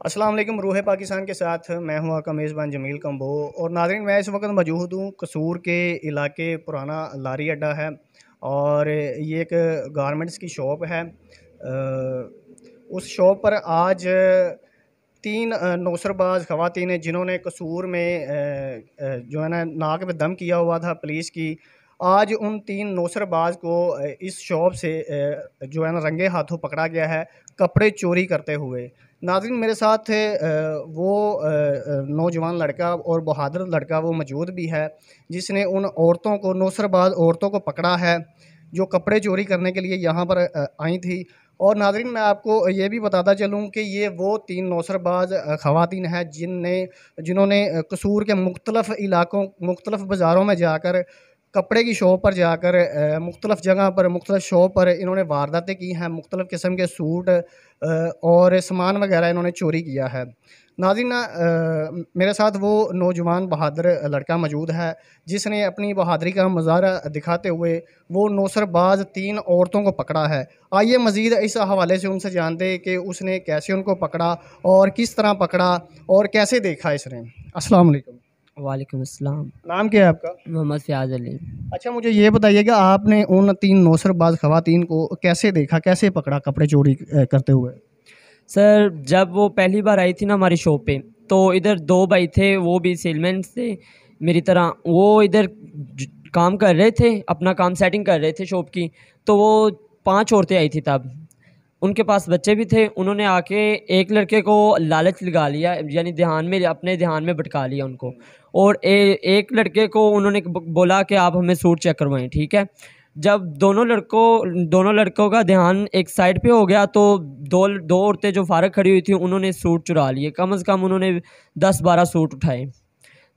अस्सलाम वालेकुम। रूह पाकिस्तान के साथ मैं हूं आपका मेज़बान जमील कम्बो। और नाज़रीन, मैं इस वक्त मौजूद हूं कसूर के इलाके। पुराना लारी अड्डा है और ये एक गारमेंट्स की शॉप है। उस शॉप पर आज तीन नौसरबाज ख़वातीन हैं जिन्होंने कसूर में जो है ना नाक में दम किया हुआ था पुलिस की। आज उन तीन नौसरबाज को इस शॉप से जो है ना रंगे हाथों पकड़ा गया है कपड़े चोरी करते हुए। नाज़रीन, मेरे साथ वो नौजवान लड़का और बहादुर लड़का वो मौजूद भी है जिसने उन औरतों को, नौसरबाज औरतों को पकड़ा है जो कपड़े चोरी करने के लिए यहाँ पर आई थी। और नाज़रीन, मैं आपको ये भी बताता चलूँ कि ये वो तीन नौसरबाज ख़वातीन हैं जिन्होंने कसूर के मुख्तलिफ़ इलाकों, मुख्तलिफ़ बाज़ारों में जाकर, कपड़े की शॉप पर जाकर, मुख्तलिफ़ जगह पर, मुख्तलिफ़ शॉप पर इन्होंने वारदातें की हैं। मुख्तलिफ़ किस्म के सूट और सामान वगैरह इन्होंने चोरी किया है। नाज़रीन, मेरे साथ वो नौजवान बहादुर लड़का मौजूद है जिसने अपनी बहादुरी का मुज़ाहरा दिखाते हुए वो नौसरबाज तीन औरतों को पकड़ा है। आइए मज़ीद इस हवाले से उनसे जानते हैं कि उसने कैसे उनको पकड़ा और किस तरह पकड़ा और कैसे देखा इसने। अस्सलाम वालेकुम। वालेकुम अस्सलाम। नाम क्या है आपका? मोहम्मद फ़याज़ अली। अच्छा, मुझे ये बताइएगा, आपने उन तीन नौसरबाज ख़वातीन को कैसे देखा, कैसे पकड़ा कपड़े चोरी करते हुए? सर, जब वो पहली बार आई थी ना हमारी शॉप पे, तो इधर दो भाई थे, वो भी सेलमैन थे मेरी तरह। वो इधर काम कर रहे थे, अपना काम सेटिंग कर रहे थे शॉप की। तो वो 5 औरतें आई थी तब, उनके पास बच्चे भी थे। उन्होंने आके एक लड़के को लालच लगा लिया, यानी अपने ध्यान में भटका लिया उनको। और एक लड़के को उन्होंने बोला कि आप हमें सूट चेक करवाएं, ठीक है। जब दोनों लड़कों का ध्यान एक साइड पे हो गया, तो दो दो औरतें जो फारग खड़ी हुई थी उन्होंने सूट चुरा लिए। कम से कम उन्होंने 10-12 सूट उठाए।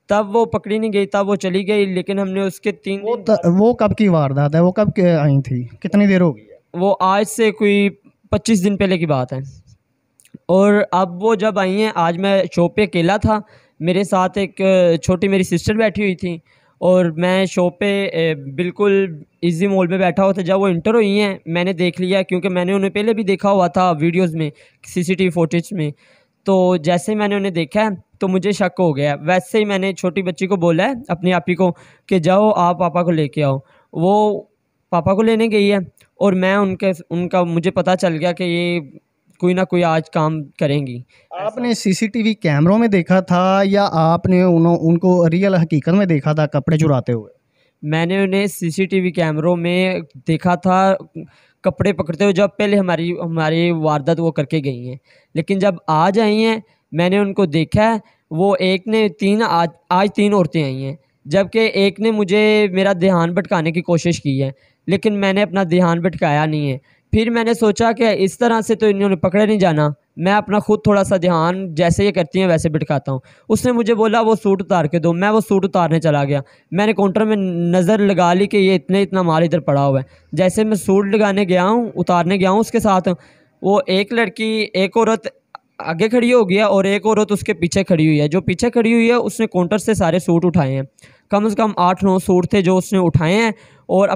तब वो पकड़ी नहीं गई, तब वो चली गई। लेकिन हमने उसके 3 दिन बाद, वो कब की वारदात है? वो कब के आई थी? कितनी देर हो गई है? वो आज से कोई 25 दिन पहले की बात है। और अब वो जब आई हैं, आज मैं शॉप पे अकेला था, मेरे साथ एक छोटी मेरी सिस्टर बैठी हुई थी, और मैं शॉप पे बिल्कुल इजी मॉल में बैठा हुआ था। जब वो इंटर हुई हैं, मैंने देख लिया, क्योंकि मैंने उन्हें पहले भी देखा हुआ था वीडियोस में, सीसीटीवी फुटेज में। तो जैसे ही मैंने उन्हें देखा है तो मुझे शक हो गया। वैसे ही मैंने छोटी बच्ची को बोला है, अपनी आपी को, कि जाओ आप पापा को लेके आओ। वो पापा को लेने गई है, और मैं उनका मुझे पता चल गया कि ये कोई ना कोई आज काम करेंगी। आपने सीसीटीवी कैमरों में देखा था या आपने उनको रियल हकीकत में देखा था कपड़े चुराते हुए? मैंने उन्हें सीसीटीवी कैमरों में देखा था कपड़े पकड़ते हुए, जब पहले हमारी वारदात वो करके गई हैं। लेकिन जब आज आई हैं, मैंने उनको देखा है। वो एक ने आज 3 औरतें आई हैं, जबकि एक ने मुझे मेरा ध्यान भटकाने की कोशिश की है, लेकिन मैंने अपना ध्यान भटकाया नहीं है। फिर मैंने सोचा कि इस तरह से तो इन्होंने पकड़े नहीं जाना, मैं अपना खुद थोड़ा सा ध्यान जैसे ये करती हैं वैसे भटकाता हूँ। उसने मुझे बोला वो सूट उतार के दो, मैं वो सूट उतारने चला गया। मैंने काउंटर में नज़र लगा ली कि ये इतना माल इधर पड़ा हुआ है। जैसे मैं सूट लगाने गया हूँ, उतारने गया हूँ उसके साथ, वो एक औरत आगे खड़ी हो गया और एक औरत उसके पीछे खड़ी हुई है। जो पीछे खड़ी हुई है उसने काउंटर से सारे सूट उठाए हैं। कम से कम 8-9 सूट थे जो उसने उठाए हैं, और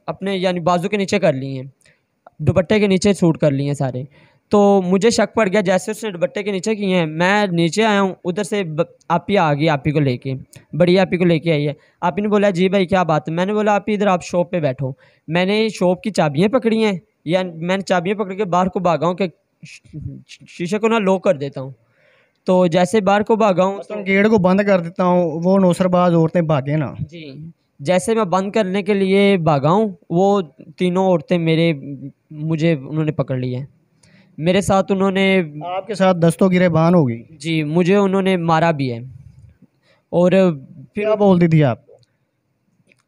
अपने यानी बाजू के नीचे कर लिए हैं, दुपट्टे के नीचे सूट कर लिए हैं सारे। तो मुझे शक पड़ गया, जैसे उसने दुपट्टे के नीचे किए हैं, मैं नीचे आया हूँ, उधर से आपी आ गई, आपी को लेके, बड़ी आपी को लेके आई है। आपी ने बोला जी भाई क्या बात है। मैंने बोला आपी इधर आप शॉप पे बैठो। मैंने शॉप की चाबियाँ पकड़ी हैं, या मैंने चाबियाँ पकड़ के बाहर को भागा हूँ कि शीशे को ना लॉक कर देता हूँ। तो जैसे बाहर को भागा हूँ मतलब तो गेट को बंद कर देता हूँ, वो नौसरबाज औरतें भागे ना? जी, जैसे मैं बंद करने के लिए भागा हूँ, वो तीनों औरतें मुझे उन्होंने पकड़ लिया है। मेरे साथ उन्होंने, आपके साथ दस्तों गिरेबान हो गई? जी, मुझे उन्होंने मारा भी है। और फिर क्या बोलती थी आप?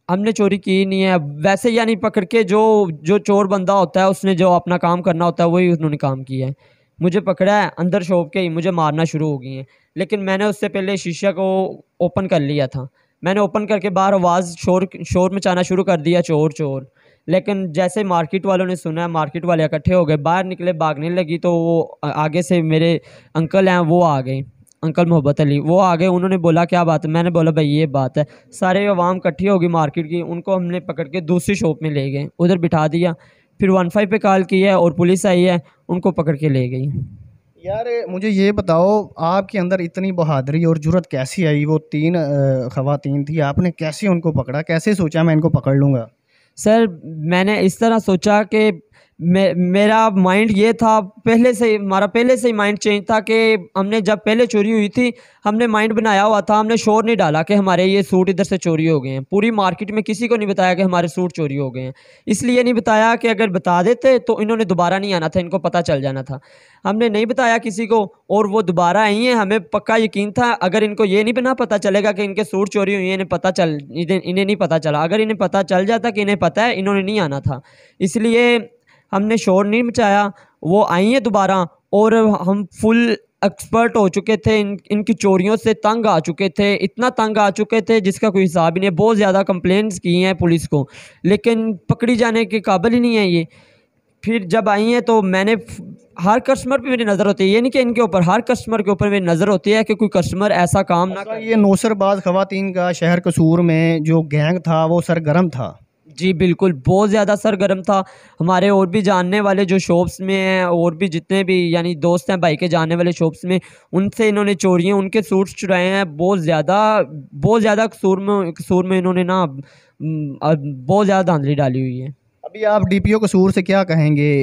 हमने चोरी की नहीं है वैसे, यानी पकड़ के जो जो चोर बंदा होता है उसने जो अपना काम करना होता है वही उन्होंने काम किया है। मुझे पकड़ा है अंदर शॉप के ही, मुझे मारना शुरू हो गई हैं। लेकिन मैंने उससे पहले शीशा को ओपन कर लिया था। मैंने ओपन करके बाहर आवाज़ शोर मचाना शुरू कर दिया, चोर चोर। लेकिन जैसे मार्केट वालों ने सुना, मार्केट वाले इकट्ठे हो गए, बाहर निकले, भागने लगी, तो वो आगे से मेरे अंकल हैं वो आ गए, अंकल मोहब्बत अली, वो आ गए। उन्होंने बोला क्या बात है? मैंने बोला भाई ये बात है। सारे अवाम इकट्ठी होगी मार्केट की, उनको हमने पकड़ के दूसरी शॉप में ले गए, उधर बिठा दिया। फिर 15 पे कॉल की है और पुलिस आई है, उनको पकड़ के ले गई। यार मुझे ये बताओ, आपके अंदर इतनी बहादुरी और जुर्रत कैसी आई? वो तीन खवातीन थी, आपने कैसे उनको पकड़ा? कैसे सोचा मैं इनको पकड़ लूँगा? सर मैंने इस तरह सोचा कि मेरा माइंड ये था, पहले से ही हमारा पहले से ही माइंड चेंज था कि हमने जब पहले चोरी हुई थी, हमने माइंड बनाया हुआ था, हमने शोर नहीं डाला कि हमारे ये सूट इधर से चोरी हो गए हैं। पूरी मार्केट में किसी को नहीं बताया कि हमारे सूट चोरी हो गए हैं। इसलिए नहीं बताया कि अगर बता देते तो इन्होंने दोबारा नहीं आना था, इनको पता चल जाना था। हमने नहीं बताया किसी को और वो दोबारा आई हैं। हमें पक्का यकीन था अगर इनको ये नहीं बना पता चलेगा कि इनके सूट चोरी हुई हैं, इन्हें नहीं पता चला। अगर इन्हें पता चल जाता कि इन्हें पता है, इन्होंने नहीं आना था। इसलिए हमने शोर नहीं मचाया। वो आई हैं दोबारा और हम फुल एक्सपर्ट हो चुके थे, इनकी चोरियों से तंग आ चुके थे, इतना तंग आ चुके थे जिसका कोई हिसाब ही नहीं है। बहुत ज़्यादा कंप्लेंट्स की हैं पुलिस को, लेकिन पकड़ी जाने के काबिल ही नहीं है ये। फिर जब आई हैं तो मैंने हर कस्टमर पे मेरी नज़र होती है, ये नहीं कि इनके ऊपर, हर कस्टमर के ऊपर मेरी नज़र होती है कि कोई कस्टमर ऐसा काम ना अच्छा, करे। ये नौसरबाज खवातीन का शहर कसूर में जो गैंग था वो सरगर्म था? जी बिल्कुल, बहुत ज़्यादा सरगर्म था। हमारे और भी जानने वाले जो शॉप्स में हैं, और भी जितने भी यानी दोस्त हैं भाई के जानने वाले शॉप्स में, उनसे इन्होंने चोरियाँ, उनके सूट्स चुराए हैं। बहुत ज़्यादा कसूर में इन्होंने ना बहुत ज़्यादा धांधली डाली हुई है। अभी आप डीपीओ कसूर से क्या कहेंगे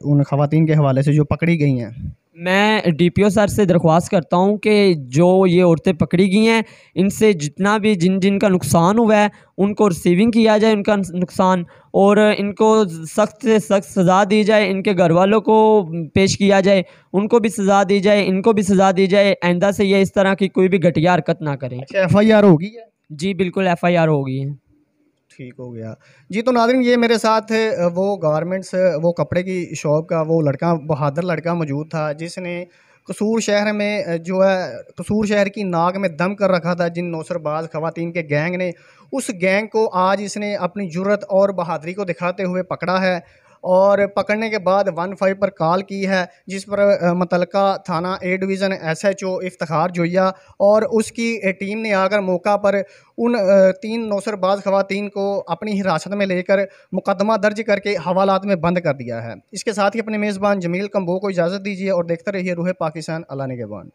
उन खवातीन के हवाले से जो पकड़ी गई हैं? मैं डीपीओ सर से दरख्वास्त करता हूँ कि जो ये औरतें पकड़ी गई हैं, इनसे जितना भी जिनका नुकसान हुआ है उनको रिसीविंग किया जाए उनका नुकसान, और इनको सख्त से सख्त सज़ा दी जाए। इनके घर वालों को पेश किया जाए, उनको भी सज़ा दी जाए, इनको भी सज़ा दी जाए। आइंदा से ये इस तरह की कोई भी घटिया हरकत ना करें। अच्छा, एफआईआर होगी है? जी बिल्कुल, एफआईआर हो गई है। ठीक हो गया जी। तो नाज़रीन, ये मेरे साथ वो गारमेंट्स, वो कपड़े की शॉप का वो लड़का, बहादुर लड़का मौजूद था जिसने कसूर शहर में जो है कसूर शहर की नाक में दम कर रखा था जिन नौसरबाज खवातीन के गैंग ने। उस गैंग को आज इसने अपनी जुर्रत और बहादुरी को दिखाते हुए पकड़ा है, और पकड़ने के बाद 15 पर कॉल की है, जिस पर मुतलका थाना ए डिवीज़न SHO इफ्तिखार जोया और उसकी टीम ने आकर मौका पर उन तीन नौसरबाज खवातीन को अपनी हिरासत में लेकर मुकदमा दर्ज करके हवालात में बंद कर दिया है। इसके साथ ही अपने मेज़बान जमील कंबो को इजाज़त दीजिए और देखते रहिए रूह पाकिस्तान। अल्लाह निगहबान।